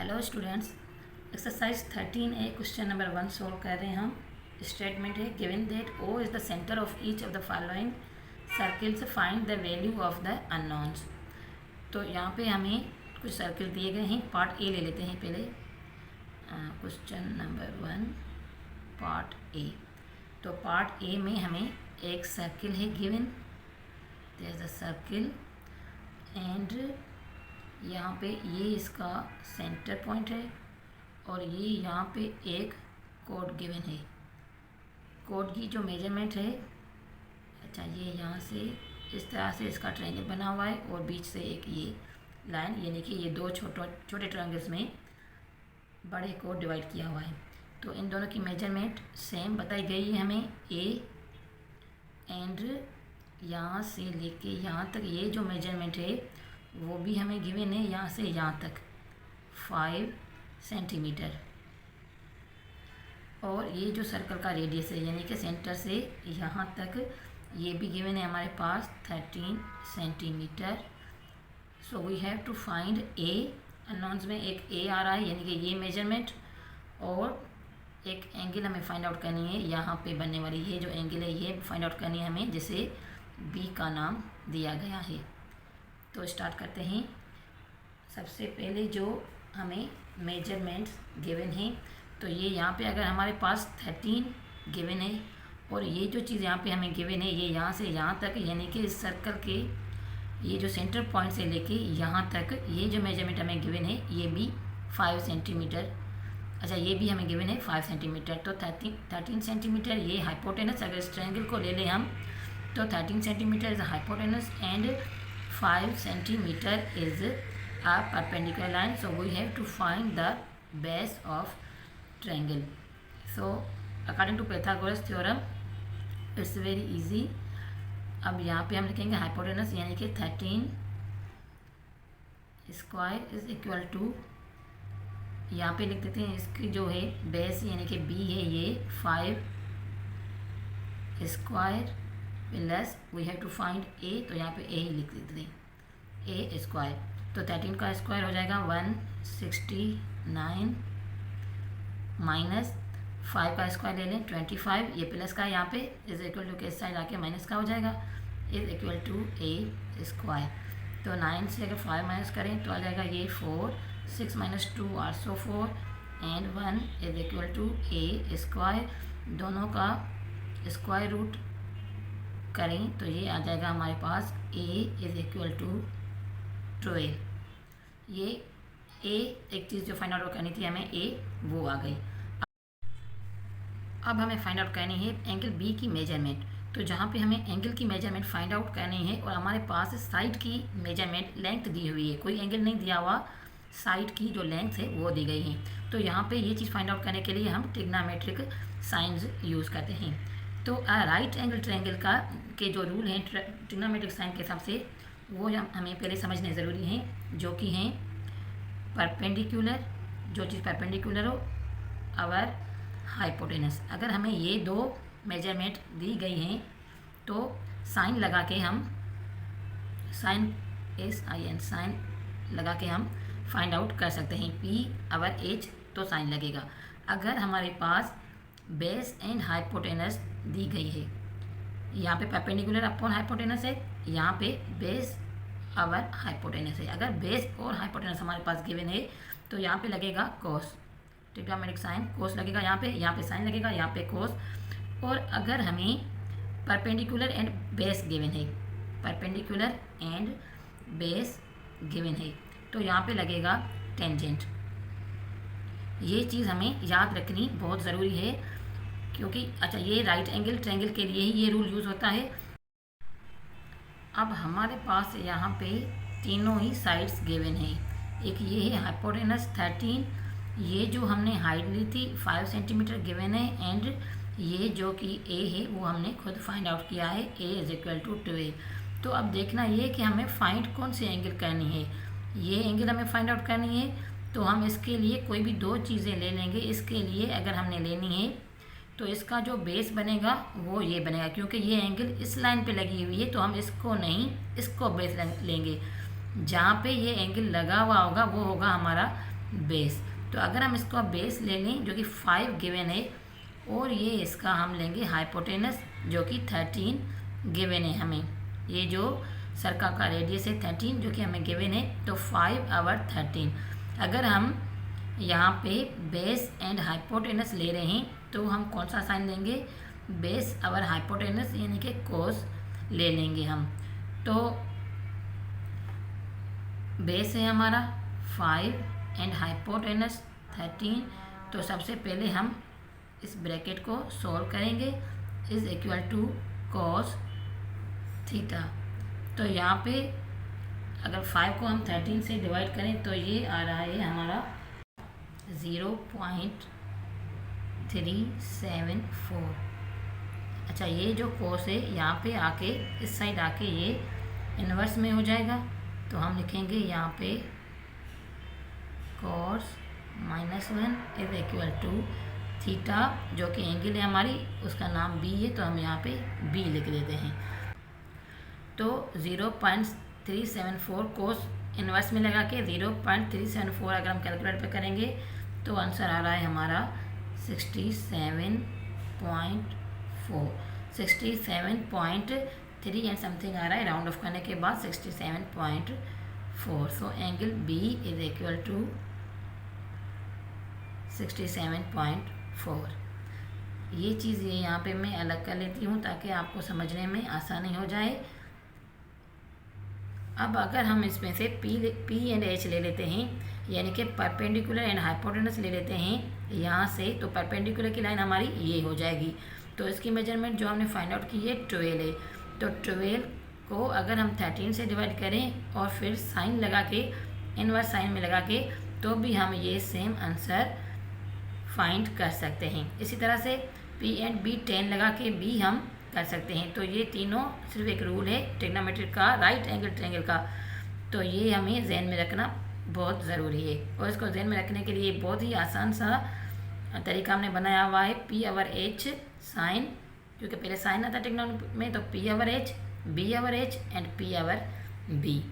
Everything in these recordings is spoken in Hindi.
Hello students, exercise 13A question number 1 solve कर रहे हैं हम। स्टेटमेंट है given that O is the centre of each of the following circles, find the value of the unknowns. तो यहाँ पे हमें कुछ सर्किल दिए गए हैं। पार्ट ए ले लेते हैं पहले। Question number 1 part A. तो पार्ट ए में हमें एक सर्किल है given, there is a circle and यहाँ पे ये इसका सेंटर पॉइंट है और ये यहाँ पे एक कोड गिवन है। कोड की जो मेजरमेंट है, अच्छा ये यहाँ से इस तरह से इसका ट्रायंगल बना हुआ है और बीच से एक ये लाइन, यानी कि ये दो छोटे ट्रायंगल्स में बड़े को डिवाइड किया हुआ है। तो इन दोनों की मेजरमेंट सेम बताई गई है हमें। ए एंड यहाँ से लेके यहाँ तक ये जो मेजरमेंट है वो भी हमें गिवन है, यहाँ से यहाँ तक 5 सेंटीमीटर। और ये जो सर्कल का रेडियस है यानी कि सेंटर से यहाँ तक ये भी गिवन है हमारे पास 13 centimetre. So we have to find A. Unknowns में एक ए आ रहा है यानी कि ये मेजरमेंट, और एक एंगल हमें फाइंड आउट करनी है। यहाँ पे बनने वाली ये जो एंगल है ये फाइंड आउट करनी है हमें, जिसे बी का नाम दिया गया है। तो स्टार्ट करते हैं। सबसे पहले जो हमें मेजरमेंट्स गिवन है, तो ये यहाँ पे अगर हमारे पास 13 गिवन है और ये जो चीज़ यहाँ पे हमें गिवन है ये यहाँ से यहाँ तक, यानी कि इस सर्कल के ये जो सेंटर पॉइंट से लेके यहाँ तक ये जो मेजरमेंट हमें गिवन है ये भी 5 सेंटीमीटर। अच्छा ये भी हमें गिवन है 5 सेंटीमीटर। तो 13 सेंटीमीटर ये हाइपोटेनस, अगर इस ट्रायंगल को ले लें हम तो 13 centimetre is hypotenuse and 5 centimeter is a perpendicular line, so we have to find the base of triangle. So according to Pythagoras theorem it's very easy. अब यहाँ पे हम लिखेंगे हाइपोटेनस यानी कि 13 स्क्वायर इज इक्वल टू, यहाँ पे लिख देते हैं इसकी जो है बेस यानी कि बी है ये 5 square plus we have to find A, तो यहाँ पे ए ही लिख देते हैं ए स्क्वायर। तो 13 का स्क्वायर हो जाएगा 169 माइनस 5 का स्क्वायर ले लें 25, ये प्लस का यहाँ पे इज इक्वल टू के साइड आके माइनस का हो जाएगा, is equal to A square. तो 9 से अगर 5 माइनस करें तो आ जाएगा ये 4, 6 minus 2 also 4 and 1 is equal to A square. दोनों का स्क्वायर रूट करें तो ये आ जाएगा हमारे पास a इज इक्वल टू 12। ये a एक चीज़ जो फाइंड आउट करनी थी हमें a वो आ गई। अब हमें फाइंड आउट करनी है एंगल b की मेजरमेंट। तो जहाँ पे हमें एंगल की मेजरमेंट फाइंड आउट करनी है और हमारे पास साइड की मेजरमेंट लेंथ दी हुई है, कोई एंगल नहीं दिया हुआ, साइड की जो लेंथ है वो दी गई है। तो यहाँ पे ये चीज़ फाइंड आउट करने के लिए हम ट्रिग्नोमेट्रिक साइंस यूज़ करते हैं। तो राइट एंगल ट्रायंगल का के जो रूल हैं ट्रिग्नोमेट्रिक साइन के हिसाब से वो हमें पहले समझने ज़रूरी हैं, जो कि हैं परपेंडिकुलर, जो चीज़ परपेंडिकुलर हो और हाइपोटेनस। अगर हमें ये दो मेजरमेंट दी गई हैं तो साइन लगा के हम साइन लगा के हम फाइंड आउट कर सकते हैं। पी और एच तो साइन लगेगा। अगर हमारे पास बेस एंड हाइपोटेनस दी गई है, यहाँ पे परपेंडिकुलर अपॉन हाइपोटेनस है, यहाँ पे बेस और हाइपोटेनस है। अगर बेस और हाइपोटेनस हमारे पास गिवन है तो यहाँ पे लगेगा कोस, ट्रिग्नोमेट्रिक साइन कोस लगेगा, यहाँ पे साइन लगेगा, यहाँ पे कोस। और अगर हमें परपेंडिकुलर एंड बेस गिवन है, परपेंडिकुलर एंड बेस गिवन है तो यहाँ पे लगेगा टेंजेंट। ये चीज़ हमें याद रखनी बहुत ज़रूरी है, क्योंकि अच्छा ये राइट एंगल ट्रायंगल के लिए ही ये रूल यूज़ होता है। अब हमारे पास यहाँ पे तीनों ही साइड्स गिवन है। एक ये है हाइपोटेनस 13, ये जो हमने हाइट ली थी 5 सेंटीमीटर गिवन है, एंड ये जो कि ए है वो हमने खुद फाइंड आउट किया है, ए इज इक्वल टू 12। तो अब देखना ये कि हमें फाइंड कौन सी एंगल करनी है, ये एंगल हमें फाइंड आउट करनी है। तो हम इसके लिए कोई भी दो चीज़ें ले लेंगे। इसके लिए अगर हमने लेनी है तो इसका जो बेस बनेगा वो ये बनेगा, क्योंकि ये एंगल इस लाइन पे लगी हुई है तो हम इसको नहीं, इसको बेस लेंगे। जहाँ पे ये एंगल लगा हुआ होगा वो होगा हमारा बेस। तो अगर हम इसको बेस ले लें जो कि 5 गिवन है, और ये इसका हम लेंगे हाइपोटेनस जो कि 13 गिवन है हमें। ये जो सर्कल का रेडियस है 13 जो कि हमें गिवन है, तो 5 और 13। अगर हम यहाँ पे बेस एंड हाइपोटेनस ले रहे हैं तो हम कौन सा साइन लेंगे, बेस और हाइपोटेनस यानी कि कोस ले लेंगे हम। तो बेस है हमारा 5 एंड हाइपोटेनस 13। तो सबसे पहले हम इस ब्रैकेट को सॉल्व करेंगे, is equal to cos theta. तो यहाँ पे अगर 5 को हम 13 से डिवाइड करें तो ये आ रहा है हमारा 0.374। अच्छा, ये जो कोस है यहाँ पे आके इस साइड आके ये इन्वर्स में हो जाएगा। तो हम लिखेंगे यहाँ पे cos -1 is equal to theta जो कि एंगल है हमारी, उसका नाम बी है, तो हम यहाँ पे बी लिख देते हैं। तो 0.374 कोस इन्वर्स में लगा के 0.374 अगर हम कैलकुलेट पे करेंगे तो आंसर आ रहा है हमारा 67.3 एंड समथिंग आ रहा है, राउंड ऑफ करने के बाद 67.4। So angle B is equal to 67.4। ये चीज़ ये यहाँ पे मैं अलग कर लेती हूँ ताकि आपको समझने में आसानी हो जाए। अब अगर हम इसमें से पी एंड एच ले लेते हैं, यानी कि परपेंडिकुलर एंड हाइपोटेनस ले लेते हैं यहाँ से, तो परपेंडिकुलर की लाइन हमारी ये हो जाएगी। तो इसकी मेजरमेंट जो हमने फाइंड आउट की है 12 है। तो 12 को अगर हम 13 से डिवाइड करें और फिर साइन लगा के, इनवर्स साइन में लगा के, तो भी हम ये सेम आंसर फाइंड कर सकते हैं। इसी तरह से पी एंड बी 10 लगा के भी हम कर सकते हैं। तो ये तीनों सिर्फ एक रूल है ट्रिग्नोमेट्री का, राइट एंगल ट्रायंगल का। तो ये हमें जहन में रखना बहुत ज़रूरी है, और इसको जहन में रखने के लिए बहुत ही आसान सा तरीका हमने बनाया हुआ है। पी ओवर एच साइन, क्योंकि पहले साइन आता ट्रिग्नोमेट्री में, तो P over H, B over H and P over B.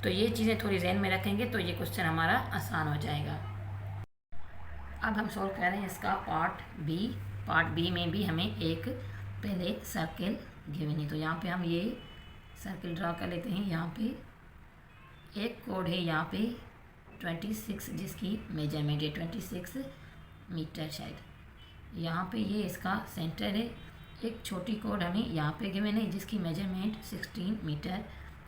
तो ये चीज़ें थोड़ी जहन में रखेंगे तो ये क्वेश्चन हमारा आसान हो जाएगा। अब हम सॉल्व कर रहे हैं इसका पार्ट बी। पार्ट बी में भी हमें एक पहले सर्किल गिवन है, तो यहाँ पे हम ये सर्किल ड्रा कर लेते हैं। यहाँ पे एक कोड है यहाँ पे 26 जिसकी मेजरमेंट है 26 मीटर शायद। यहाँ पे ये इसका सेंटर है। एक छोटी कोड हमें यहाँ पे गिवन है जिसकी मेजरमेंट 16 मीटर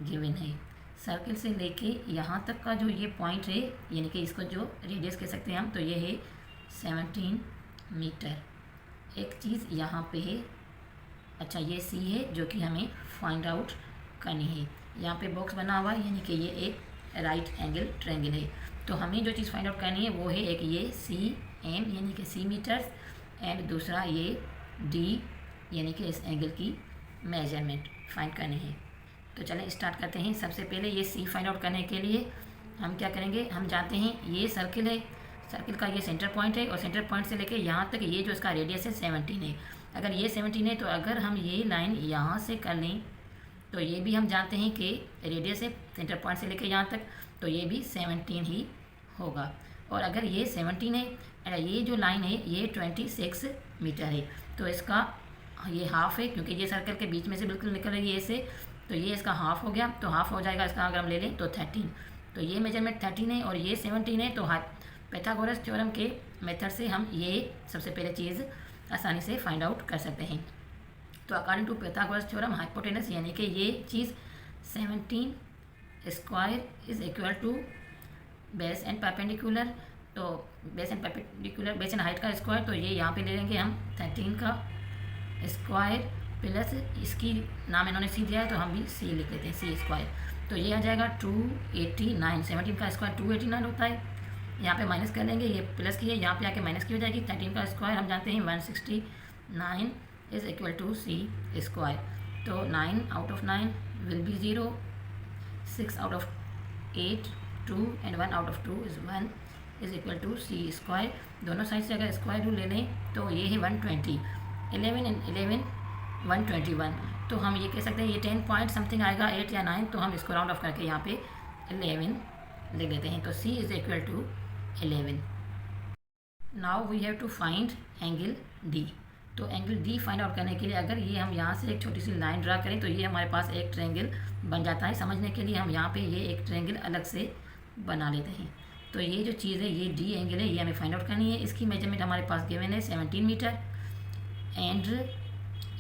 गिवन है। सर्किल से लेके यहाँ तक का जो ये पॉइंट है, यानी कि इसको जो रेडियस कह सकते हैं हम, तो ये है 17 मीटर। एक चीज़ यहाँ पे है, अच्छा ये सी है जो कि हमें फाइंड आउट करनी है। यहाँ पे बॉक्स बना हुआ है, यानी कि ये एक राइट एंगल ट्रायंगल है। तो हमें जो चीज़ फाइंड आउट करनी है वो है एक ये सी एम यानी कि सी मीटर्स, एंड दूसरा ये डी यानी कि इस एंगल की मेजरमेंट फाइंड करनी है। तो चलें स्टार्ट करते हैं। सबसे पहले ये सी फाइंड आउट करने के लिए हम क्या करेंगे, हम जानते हैं ये सर्किल है, सर्किल का ये सेंटर पॉइंट है, और सेंटर पॉइंट से लेके यहाँ तक ये जो इसका रेडियस है 17 है। अगर ये 17 है तो अगर हम ये लाइन यहाँ से कर लें तो ये भी हम जानते हैं कि रेडियस है सेंटर पॉइंट से लेकर यहाँ तक, तो ये भी 17 ही होगा। और अगर ये 17 है, ये जो लाइन है ये 26 मीटर है, तो इसका ये हाफ है, क्योंकि ये सर्कल के बीच में से बिल्कुल निकल रही है ऐसे, तो ये इसका हाफ हो गया। तो हाफ हो जाएगा इसका अगर हम ले लें तो 13। तो ये मेजरमेंट 13 है और ये 17 है। तो पाइथागोरस थ्योरम के मेथड से हम ये सबसे पहले चीज़ आसानी से फाइंड आउट कर सकते हैं। तो according to Pythagoras theorem hypotenuse यानी कि ये चीज़ 17 square is equal to base and perpendicular. तो base and perpendicular, base and height का स्क्वायर, तो ये यहाँ पे ले लेंगे हम 13 का स्क्वायर प्लस इसकी नाम इन्होंने सी दिया है तो हम भी सी लिख लेते हैं, सी स्क्वायर। तो ये आ जाएगा 289। 17 का स्क्वायर 289 होता है। यहाँ पे माइनस कर लेंगे, ये प्लस की है, यहाँ पे आके माइनस की हो जाएगी। 13 का स्क्वायर हम जानते हैं 169 is equal to C square. तो 9 out of 9 will be 0, 6 out of 8 2 and 1 out of 2 is 1 is equal to C square. दोनों साइड से अगर स्क्वायर रूल ले लें तो ये है 120। 11 एंड 11 121। तो हम ये कह सकते हैं ये 10 पॉइंट समथिंग आएगा, 8 या 9, तो हम इसको राउंड ऑफ करके यहाँ पे 11 लिख देते हैं। तो C is equal to 11. Now we have to find angle D. तो एंगल डी फाइंड आउट करने के लिए अगर ये हम यहाँ से एक छोटी सी लाइन ड्रा करें तो ये हमारे पास एक ट्रायंगल बन जाता है। समझने के लिए हम यहाँ पे ये एक ट्रायंगल अलग से बना लेते हैं। तो ये जो चीज़ है ये डी एंगल है, ये हमें फाइंड आउट करनी है। इसकी मेजरमेंट हमारे पास गिवन है 17 मीटर एंड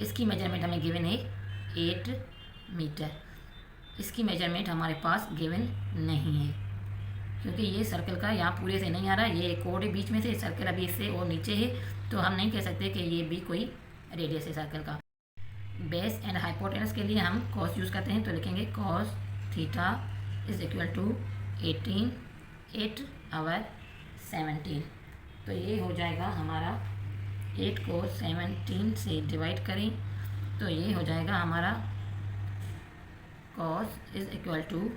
इसकी मेजरमेंट हमें गिवन है 8 मीटर। इसकी मेजरमेंट हमारे पास गिवन नहीं है क्योंकि ये सर्कल का यहाँ पूरे से नहीं आ रहा है, ये एक कोड है बीच में से, सर्कल अभी इससे और नीचे है, तो हम नहीं कह सकते कि ये भी कोई रेडियस है सर्कल का। बेस एंड हाइपोटेनस के लिए हम कॉस यूज़ करते हैं, तो लिखेंगे cos theta is equal to 18 8 और 17। तो ये हो जाएगा हमारा 8 को 17 से डिवाइड करें तो ये हो जाएगा हमारा कॉस इज इक्वल टू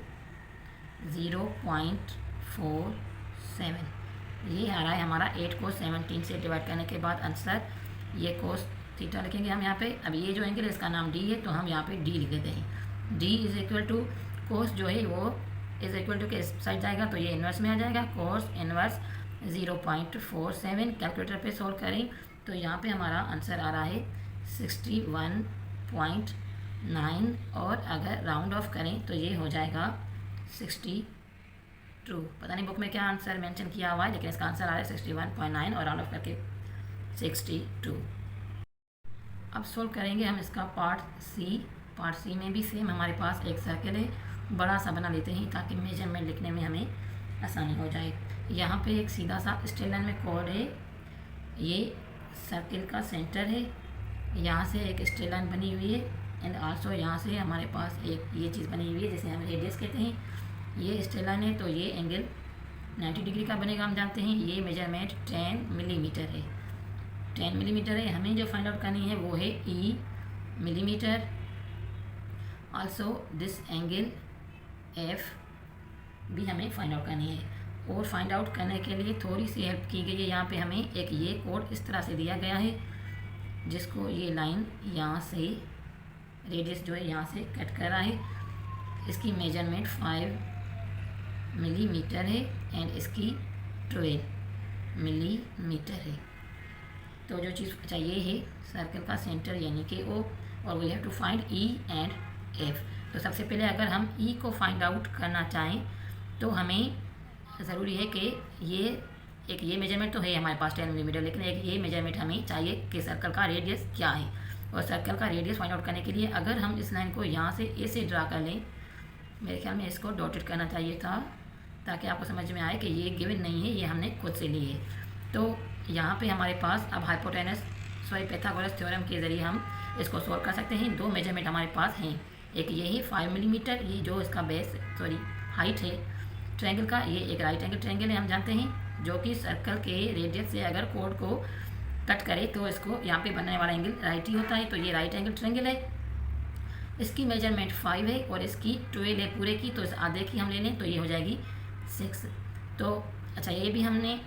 0.47। ये आ रहा है हमारा 8 को 17 से डिवाइड करने के बाद आंसर। ये कोस थीटा लिखेंगे हम यहाँ पे। अब ये जो एंगल है इसका नाम डी है, तो हम यहाँ पे डी लिख देते हैं। डी इज इक्वल टू कोस जो है वो इज इक्वल टू के साइड जाएगा तो ये इन्वर्स में आ जाएगा, कोस इन्वर्स 0.47। कैलकुलेटर पे सोल्व करें तो यहाँ पे हमारा आंसर आ रहा है 61.9 और अगर राउंड ऑफ करें तो ये हो जाएगा 62। पता नहीं बुक में क्या आंसर मेंशन किया हुआ है, लेकिन इसका आंसर आ रहा है 61.9 और राउंड ऑफ करके 62। अब सोल्व करेंगे हम इसका पार्ट सी। पार्ट सी में भी सेम हमारे पास एक सर्कल है, बड़ा सा बना लेते हैं ताकि मेजरमेंट लिखने में हमें आसानी हो जाए। यहाँ पे एक सीधा सा स्ट्रेट लाइन में कोड है, ये सर्कल का सेंटर है, यहाँ से एक स्ट्रेट लाइन बनी हुई है एंड आल्सो यहाँ से हमारे पास एक ये चीज़ बनी हुई है जिसे हम रेडियस कहते हैं। ये स्ट्रेट लाइन है तो ये एंगल 90 डिग्री का बनेगा, हम जानते हैं। ये मेजरमेंट 10 मिलीमीटर है, 10 मिलीमीटर है। हमें जो फाइंड आउट करनी है वो है E millimetre. Also this angle F भी हमें फाइंड आउट करनी है, और फाइंड आउट करने के लिए थोड़ी सी हेल्प की गई है। यहाँ पे हमें एक ये कोड इस तरह से दिया गया है जिसको ये लाइन यहाँ से रेडियस जो है यहाँ से कट कर रहा है। इसकी मेजरमेंट 5 मिलीमीटर है एंड इसकी 12 मिलीमीटर है। तो जो चीज़ चाहिए है सर्कल का सेंटर यानी कि ओ, और we have to find E and F. तो सबसे पहले अगर हम ई को फाइंड आउट करना चाहें तो हमें ज़रूरी है कि ये मेजरमेंट तो है हमारे पास 10 मिलीमीटर, लेकिन एक ये मेजरमेंट हमें चाहिए कि सर्कल का रेडियस क्या है। और सर्कल का रेडियस फाइंड आउट करने के लिए अगर हम इस लाइन को यहाँ से ए से ड्रा कर लें, मेरे ख्याल में इसको डॉटेड करना चाहिए था ताकि आपको समझ में आए कि ये गिवन नहीं है, ये हमने खुद से ली है। तो यहाँ पे हमारे पास अब पाइथागोरस थ्योरम के ज़रिए हम इसको सोल्व कर सकते हैं। दो मेजरमेंट हमारे पास हैं, एक ये है 5 मिलीमीटर, ये जो इसका हाइट है ट्रायंगल का, ये एक राइट एंगल ट्रायंगल है हम जानते हैं, जो कि सर्कल के रेडियस से अगर कोड को कट करे तो इसको यहाँ पे बनने वाला एंगल राइट ही होता है। तो ये राइट एंगल ट्रायंगल है, इसकी मेजरमेंट 5 है और इसकी 12 है पूरे की, तो इस आधे की हम ले लें तो ये हो जाएगी 6। तो अच्छा, ये भी हमने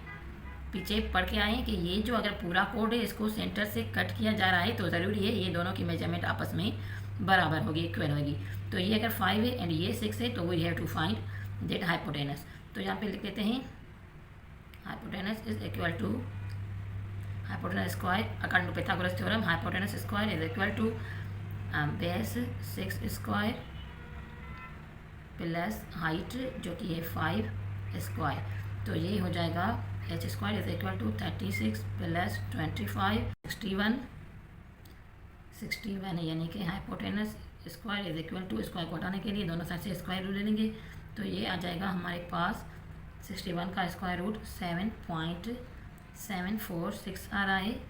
पीछे पढ़ के आए हैं कि ये जो अगर पूरा कोड है इसको सेंटर से कट किया जा रहा है तो ज़रूरी है ये दोनों की मेजरमेंट आपस में बराबर होगी, इक्वल होगी। तो ये अगर 5 है एंड ये 6 है तो we have to find that hypotenuse. तो यहाँ पे लिख देते हैं hypotenuse is equal to hypotenuse square according to Pythagoras theorem. Hypotenuse square is equal to base 6 square plus height जो कि है 5 स्क्वायर। तो ये हो जाएगा H square is equal to 36 plus 25 61 यानी कि hypotenuse square is equal to, square को हटाने के लिए दोनों साइड से स्क्वायर रूट ले लेंगे तो ये आ जाएगा हमारे पास 61 का स्क्वायर रूट 7.746 आ रहा है,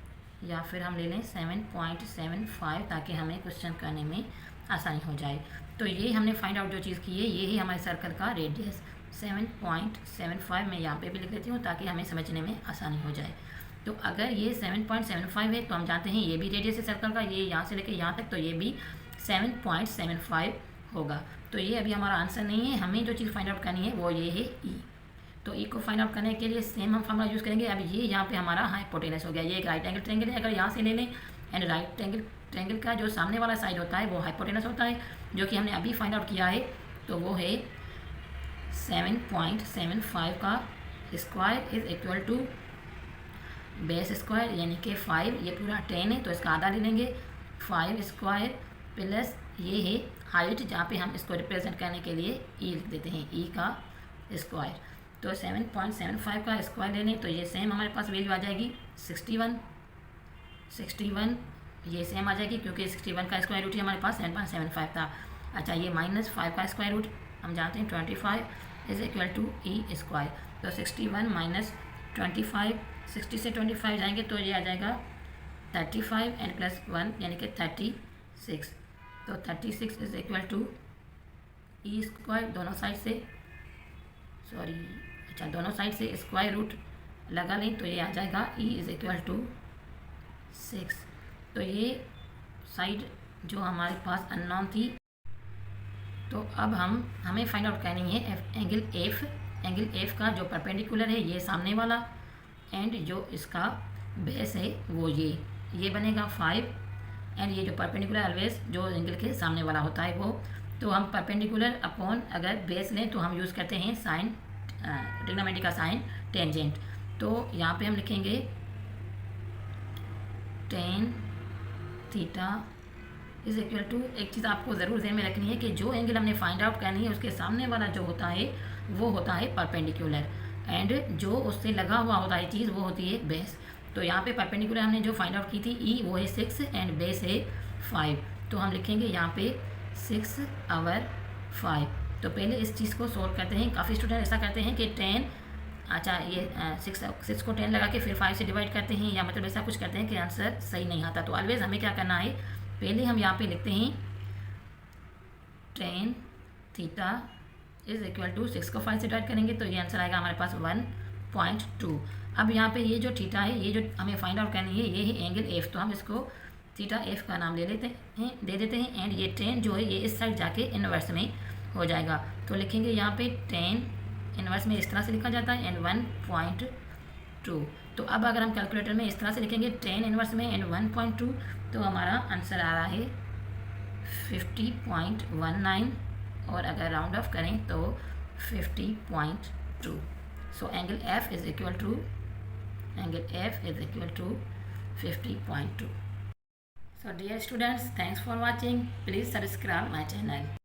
या फिर हम ले लें 7.75 ताकि हमें क्वेश्चन करने में आसानी हो जाए। तो ये हमने फाइंड आउट जो चीज़ की है ये ही हमारे सर्कल का रेडियस 7.75 मैं यहाँ पे भी लिख लेती हूँ ताकि हमें समझने में आसानी हो जाए। तो अगर ये 7.75 है तो हम जानते हैं ये भी रेडियस है सर्कल का, ये यहाँ से लेकर यहाँ तक, तो ये भी 7.75 होगा। तो ये अभी हमारा आंसर नहीं है, हमें जो चीज़ फाइंड आउट करनी है वो ये है ई। तो ई को फाइंड आउट करने के लिए सेम हम फॉर्मूला यूज़ करेंगे। अब ये यहाँ पे हमारा हाइपोटेनस हो गया, ये एक राइट एंगल ट्रायंगल है, अगर यहाँ से ले लें एंड राइट एंगल ट्रायंगल का जो सामने वाला साइड होता है वो हाइपोटेनस होता है, जो कि हमने अभी फाइंड आउट किया है। तो वो है 7.75 का square is equal to base square यानी कि 5, ये पूरा 10 है तो इसका आधा ले लेंगे, 5 स्क्वायर प्लस ये है हाइट जहाँ पे हम इसको रिप्रेजेंट करने के लिए ई लिख देते हैं, ई का स्क्वायर। तो 7.75 का स्क्वायर ले लें तो ये सेम हमारे पास वैल्यू आ जाएगी 61 ये सेम आ जाएगी क्योंकि 61 का स्क्वायर रूट ही हमारे पास 7.75 था। अच्छा, ये -5 का स्क्वायर रूट हम जानते हैं 25 is equal to E square. तो 61 माइनस 25, 60 से 25 जाएंगे तो ये आ जाएगा 35 एंड प्लस 1 यानी कि 36। तो 36 is equal to E square, दोनों साइड से दोनों साइड से स्क्वायर रूट लगा लें तो ये आ जाएगा ई इज इक्वल टू 6। तो ये साइड जो हमारे पास अननोन थी, तो अब हमें फाइंड आउट करनी है एंगल एफ का जो परपेंडिकुलर है ये सामने वाला, एंड जो इसका बेस है वो ये बनेगा 5, एंड ये जो परपेंडिकुलर ऑलवेज जो एंगल के सामने वाला होता है वो। तो हम परपेंडिकुलर अपॉन अगर बेस लें तो हम यूज़ करते हैं साइन, ट्रिग्नोमेट्री का साइन टेंजेंट। तो यहाँ पे हम लिखेंगे tan theta is equal to, एक चीज़ आपको ज़रूर ध्यान में रखनी है कि जो एंगल हमने फाइंड आउट करनी है उसके सामने वाला जो होता है वो होता है परपेंडिकुलर, एंड जो उससे लगा हुआ होता है चीज़ वो होती है बेस। तो यहाँ पे परपेंडिकुलर हमने जो फाइंड आउट की थी ई वो है 6 एंड बेस है 5। तो हम लिखेंगे यहाँ पे 6/5। तो पहले इस चीज़ को सोल्व करते हैं। काफ़ी स्टूडेंट ऐसा करते हैं कि 10, अच्छा ये 6 को 10 लगा के फिर 5 से डिवाइड करते हैं, या मतलब ऐसा कुछ करते हैं कि आंसर सही नहीं आता। तो ऑलवेज हमें क्या करना है, पहले हम यहाँ पे लिखते हैं 10 थीटा इज इक्वल टू 6 को 5 से डिवाइड करेंगे तो ये आंसर आएगा हमारे पास 1.2। अब यहाँ पे ये जो थीटा है, ये जो हमें फाइंड आउट करनी है, ये है एंगल एफ। तो हम इसको थीटा एफ का नाम दे देते हैं, एंड ये 10 जो है ये इस साइड जाके इनवर्स में हो जाएगा। तो लिखेंगे यहाँ पे 10 इनवर्स में इस तरह से लिखा जाता है एंड 1.2। तो अब अगर हम कैलकुलेटर में इस तरह से लिखेंगे 10 इनवर्स में एंड 1.2 तो हमारा आंसर आ रहा है 50.19, और अगर राउंड ऑफ करें तो 50.2। So angle F is equal to 50.2। So dear students, thanks for watching. Please subscribe my channel.